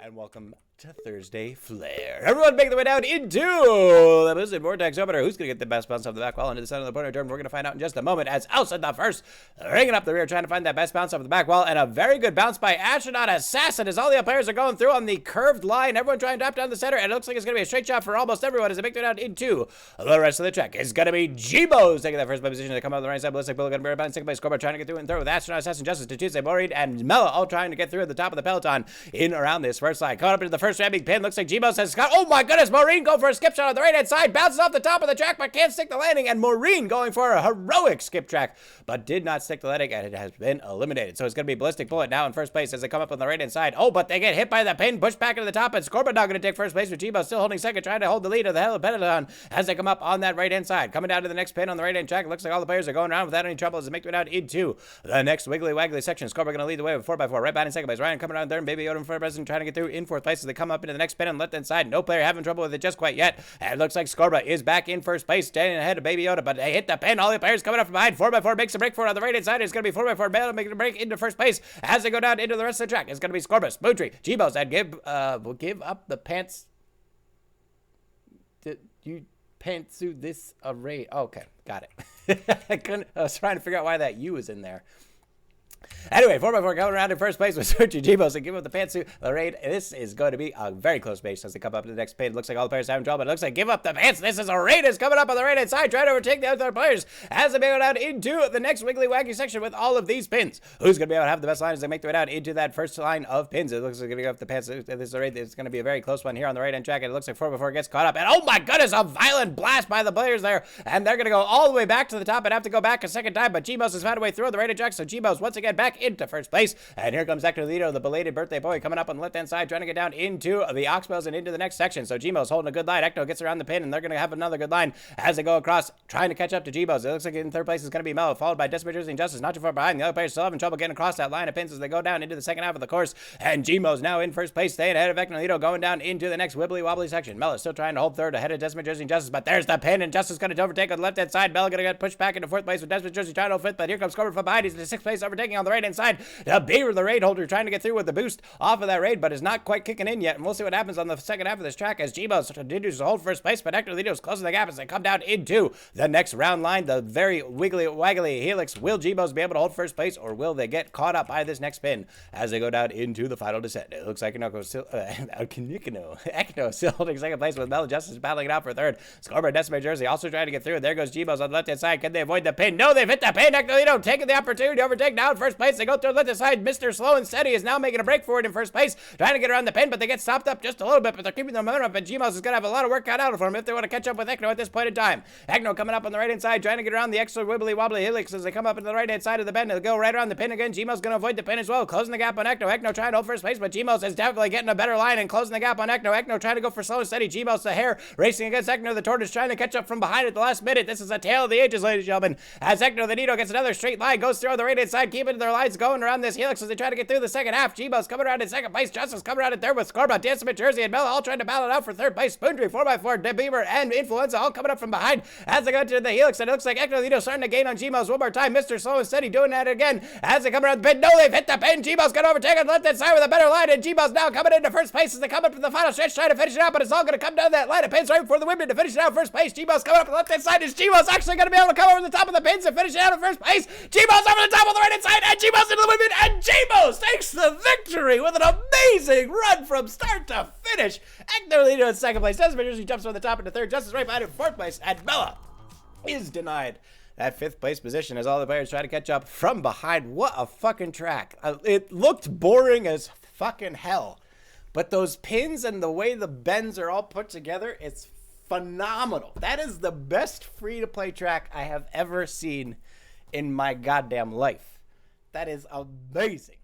and welcome to Thursday Flair. Everyone make their way down into the Blizzard Vortex Opener. Who's going to get the best bounce off the back wall into the center of the opponent turn? We're going to find out in just a moment as Elsa the first, ringing up the rear, trying to find that best bounce off the back wall, and a very good bounce by Astronaut Assassin as all the players are going through on the curved line. Everyone trying to drop down the center, and it looks like it's going to be a straight shot for almost everyone as they make their way down into the rest of the track. It's going to be G-Bo's taking that first position. They come out on the right side. Ballistic Bill going to be about second place. Scoreboard trying to get through and throw with Astronaut Assassin, Justice to Tuesday, Maureen, and Mella all trying to get through at the top of the peloton in around this first line. Caught up into the first ramming pin. Looks like G-Bo says, Scott, oh my goodness, Maureen go for a skip shot on the right-hand side, bounces off the top of the track, but can't stick the landing, and Maureen going for a heroic skip track, but did not stick the landing, and it has been eliminated. So it's going to be Ballistic Bullet now in first place as they come up on the right-hand side. Oh, but they get hit by the pin, pushed back into the top, and Scorpion now going to take first place with G-Bo still holding second, trying to hold the lead of the hell of peloton as they come up on that right-hand side. Coming down to the next pin on the right-hand track, it looks like all the players are going around without any trouble as they make their way down into the next wiggly-waggly section. Scorpion going to lead the way with 4x4, right behind in second place. Ryan coming around there, and Baby Yoda in first place, trying to get through in fourth place as they come up into the next pin on the left-hand side. No player having trouble with it just quite yet. And it looks like Scorba is back in first place, standing ahead of Baby Yoda, but they hit the pin. All the players coming up from behind. 4x4 makes a break for it on the right-hand side. It's going to be 4x4 Bale making a break into first place as they go down into the rest of the track. It's going to be Scorba, Spoontree, G-Bo's, and will give up the pants. Did you pantsuit this array? Okay, got it. I was trying to figure out why that U was in there. Anyway, 4x4 going around in first place with Sergio G-Bo's and give up the pantsuit. Lorraine, this is going to be a very close race as they come up to the next pin. Looks like all the players having trouble, but it looks like give up the pants. This is Lorraine is coming up on the right-hand side, trying to overtake the other players as they go down into the next wiggly waggy section with all of these pins. Who's going to be able to have the best line as they make their way down into that first line of pins? It looks like giving up the pants. This is Lorraine. It's going to be a very close one here on the right-hand track, and it looks like 4x4 gets caught up. And oh my goodness, a violent blast by the players there, and they're going to go all the way back to the top and have to go back a second time, but G-Bo's has found a way through on the right-hand track, so G-Bo's once again back into first place. And here comes Hector Lito, the belated birthday boy, coming up on the left-hand side, trying to get down into the Oxbows and into the next section. So G-Bo's holding a good line. Hector gets around the pin, and they're going to have another good line as they go across, trying to catch up to G-Bo's. It looks like in third place is going to be Mello, followed by Desperate Jersey and Justice, not too far behind. The other players still having trouble getting across that line of pins as they go down into the second half of the course. And G-Bo's now in first place, staying ahead of Hector Lito, going down into the next wibbly-wobbly section. Mello still trying to hold third ahead of Desperate Jersey and Justice, but there's the pin, and Justice going to overtake on the left-hand side. Mello going to get pushed back into fourth place with Desperate Jersey trying to hold fifth, but here comes Corbin from behind. He's in the sixth place, overtaking on the right-hand side. The Beaver, the raid holder, trying to get through with the boost off of that raid, but is not quite kicking in yet, and we'll see what happens on the second half of this track as G-Bo's continues to hold first place, but Hector Lito's closing the gap as they come down into the next round line, the very wiggly-waggly helix. Will G-Bo's be able to hold first place, or will they get caught up by this next pin as they go down into the final descent? It looks like Ekno still holding second place with Mel Justice battling it out for third. Scoreboard Decimate Jersey also trying to get through. There goes G-Bo's on the left-hand side. Can they avoid the pin? No, they've hit the pin. Hector Lito taking the opportunity to overtake now in first place. They go through the left-hand side. Mr. Slow and Steady is now making a break for it in first place, trying to get around the pin, but they get stopped up just a little bit, but they're keeping the momentum up, and G-Bo's is going to have a lot of work cut out for them if they want to catch up with Ekno at this point in time. Ekno coming up on the right-hand side, trying to get around the extra wibbly-wobbly helix as they come up into the right-hand side of the bend. They'll go right around the pin again. G-Bo's going to avoid the pin as well, closing the gap on Ekno. Ekno trying to hold first place, but G-Bo's is definitely getting a better line and closing the gap on Ekno. Ekno trying to go for slow and steady. G-Bo's the hare racing against Ekno. The tortoise trying to catch up from behind at the last minute. This is a tale of the ages, ladies and gentlemen, as Ekno the Nito gets another straight line, goes through on the right-hand side, keeping their lines going around this helix as they try to get through the second half. G-Bo's coming around in second place. Justice coming around in third with Scorba, Decimate Jersey, and Mella all trying to battle it out for third place. Spoontree, 4x4, De Beaver, and Influenza all coming up from behind as they go to the helix, and it looks like Hector Lito starting to gain on G-Bo's one more time. Mr. Slow and Steady doing that again as they come around the pin. No, they've hit the pin. G-Bo's going to overtake on the left-hand side with a better line, and G-Bo's now coming into first place as they come up to the final stretch trying to finish it out, but it's all going to come down that line of pins right before the women to finish it out first place. G-Bo's coming up on the left-hand side. Is G-Bo's actually going to be able to come over the top of the pins and finish it out in first place? G-Bo's over the top on the right-hand side, and G-Bo's into the women, and G-Bo's takes the victory with an amazing run from start to finish. Hector Lito in second place. Desmond Jersey jumps from the top into third. Justice right behind in fourth place, and Bella is denied that fifth place position as all the players try to catch up from behind. What a fucking track. It looked boring as fucking hell, but those pins and the way the bends are all put together, it's phenomenal. That is the best free-to-play track I have ever seen in my goddamn life. That is amazing.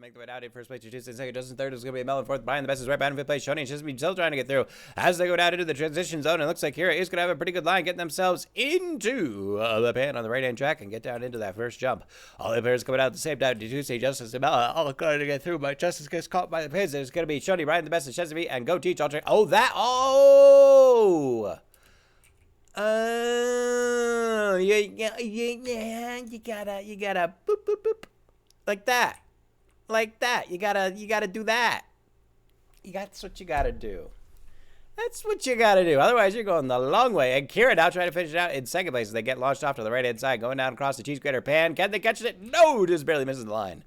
Make the way down in first place. Tuesday second, Justin third is going to be a Melon fourth. Brian the best is right behind in fifth place. Shoni and Chisby still trying to get through as they go down into the transition zone. It looks like Kira is going to have a pretty good line, getting themselves into the pan on the right hand track and get down into that first jump. All the players coming out at the same time. Tuesday, Justice and Mella all going to get through, but Justice gets caught by the pins. It's going to be Shoni, Brian the best is Chesapeake, and Go Teach. Oh, that. Oh. Yeah, you gotta boop, boop, boop. Like that. You gotta do that. That's what you gotta do. That's what you gotta do. Otherwise, you're going the long way. And Kira now trying to finish it out in second place as they get launched off to the right-hand side, going down across the cheese grater pan. Can they catch it? No, just barely misses the line.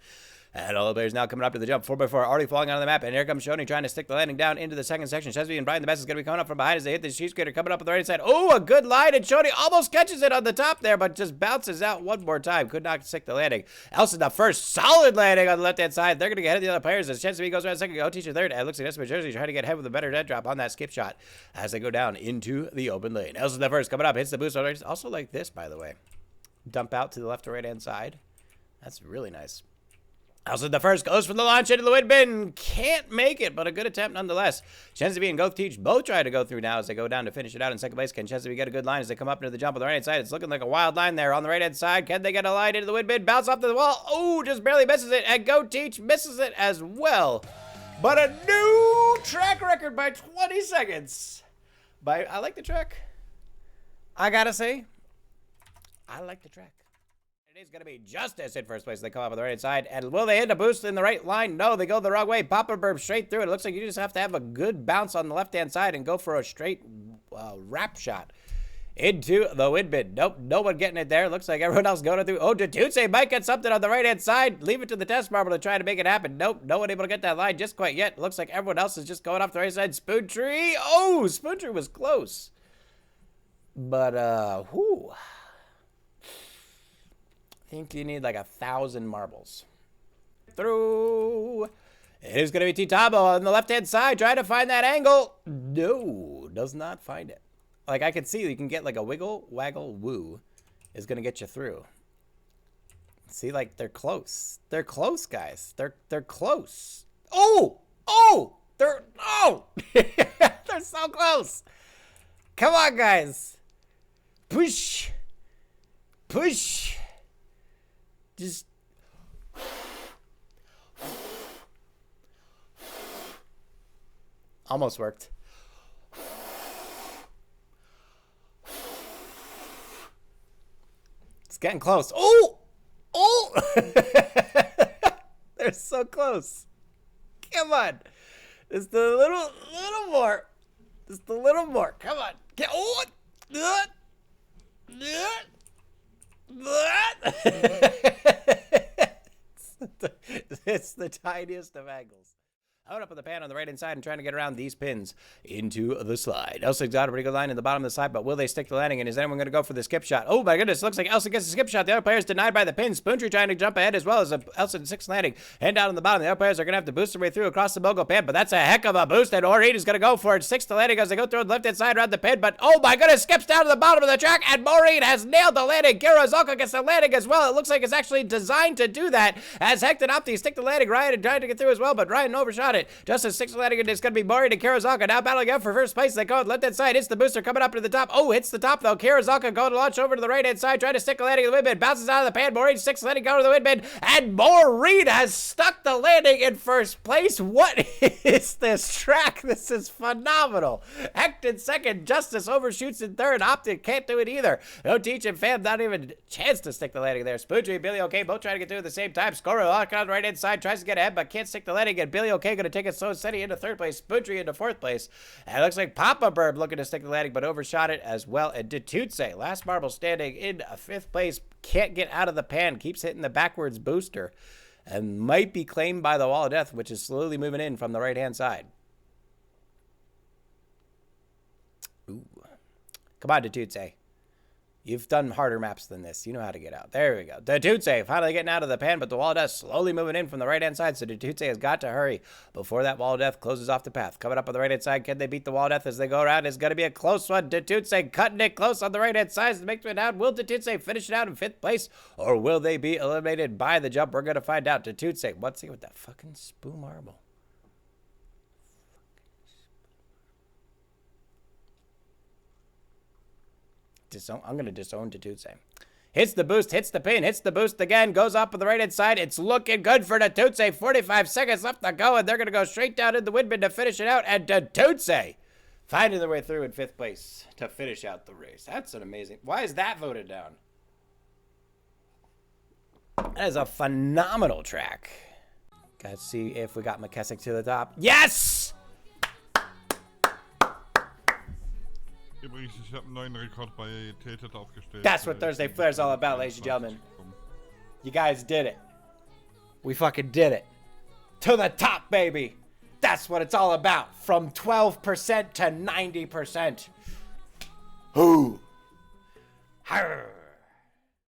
And all the players now coming up to the jump. 4x4 already falling onto the map. And here comes Shoney trying to stick the landing down into the second section. Chesby and Brian the Best is going to be coming up from behind as they hit the cheese grater coming up on the right side. Oh, a good line. And Shoney almost catches it on the top there, but just bounces out one more time. Could not stick the landing. Elson the first solid landing on the left-hand side. They're going to get ahead of the other players as Chesby goes around second. Go teacher third. And it looks like Desperate Jersey trying to get ahead with a better dead drop on that skip shot as they go down into the open lane. Elson the first coming up. Hits the boost. Also like this, by the way. Dump out to the left or right-hand side. That's really nice. Also, the first goes for the launch into the wind bin. Can't make it, but a good attempt nonetheless. Chesby and Go Teach both try to go through now as they go down to finish it out in second place. Can Chesby get a good line as they come up into the jump on the right-hand side? It's looking like a wild line there on the right-hand side. Can they get a line into the wind bin? Bounce off to the wall. Oh, just barely misses it. And Go Teach misses it as well. But a new track record by 20 seconds. I like the track. I gotta say, I like the track. It is going to be Justice in first place. They come up on the right side. And will they hit a boost in the right line? No, they go the wrong way. Papa Burp straight through it. It looks like you just have to have a good bounce on the left-hand side and go for a straight wrap shot into the wind bin. Nope, no one getting it there. Looks like everyone else going through. Oh, Tatutse might get something on the right-hand side. Leave it to the test marble to try to make it happen. Nope, no one able to get that line just quite yet. Looks like everyone else is just going off the right side. Spoon Tree. Oh, Spoon Tree was close. But, whew. I think you need like 1,000 marbles. Through. It is going to be Titabo on the left-hand side trying to find that angle. No, does not find it. Like I can see you can get like a wiggle, waggle, woo is going to get you through. See, like they're close. They're close, guys. They're close. Oh, they're they're so close. Come on, guys. Push. Just almost worked. It's getting close. Oh! They're so close. Come on. Just a little more. Just a little more. Come on. Get it's the tiniest of angles. Out up in the pan on the right-hand side and trying to get around these pins into the slide. Elsig's got a pretty good line in the bottom of the slide, but will they stick the landing? And is anyone going to go for the skip shot? Oh, my goodness. Looks like Elsig gets a skip shot. The other player's denied by the pins. Spoontree trying to jump ahead as well as Elsig sixth landing. And down on the bottom, the other players are going to have to boost their way through across the Bogo pan, but that's a heck of a boost. And Oreed is going to go for it. Sixth landing as they go through the left-hand side around the pin, but oh, my goodness. Skips down to the bottom of the track, and Maureen has nailed the landing. Kirazaka gets the landing as well. It looks like it's actually designed to do that as Hecht and Opti stick the landing. Ryan tried to get through as well, but Ryan overshot it. Just as sixth landing, it's going to be Maureen and Kirazaka now battling out for first place. They go left-hand side. Hits the booster coming up to the top. Oh, hits the top though. Kirazaka going to launch over to the right-hand side, trying to stick a landing in the windbin. Bounces out of the pan. Maureen sixth landing go to the windbin, and Maureen has stuck the landing in first place. What is this track? This is phenomenal. Hecht in second. Justice overshoots in third. Optic can't do it either. No Teach and Fam not even a chance to stick the landing there. Spoontree and Billy OK both trying to get through at the same time. Scorer lock on the right-hand side, tries to get ahead, but can't stick the landing. And Billy OK going to take it slow and steady into third place. Spoontree into fourth place. And it looks like Papa Burb looking to stick the landing, but overshot it as well. And Tatutse, last marble standing in fifth place, can't get out of the pan, keeps hitting the backwards booster, and might be claimed by the Wall of Death, which is slowly moving in from the right-hand side. Ooh. Come on, Tatutse. You've done harder maps than this. You know how to get out. There we go. Tatutse finally getting out of the pan, but the Wall of Death slowly moving in from the right-hand side, so Tatutse has got to hurry before that Wall of Death closes off the path. Coming up on the right-hand side, can they beat the Wall of Death as they go around? It's going to be a close one. Tatutse cutting it close on the right-hand side to make it out. Will Tatutse finish it out in fifth place, or will they be eliminated by the jump? We're going to find out. Tatutse, what's he with that fucking spoon marble? I'm going to disown Tatutse. Hits the boost, hits the pin, hits the boost again, goes up on the right-hand side. It's looking good for Tatutse. 45 seconds left to go, and they're going to go straight down in the windbin to finish it out. And Tatutse finding their way through in fifth place to finish out the race. That's an amazing... Why is that voted down? That is a phenomenal track. Let's see if we got McKessick to the top. Yes! übrigens, ich habe einen neuen Rekord bei Tilted aufgestellt. That's what Thursday Flair is all about, ladies and gentlemen. You guys did it. We fucking did it. To the top, baby. That's what it's all about. From 12% to 90%. Who? Arr.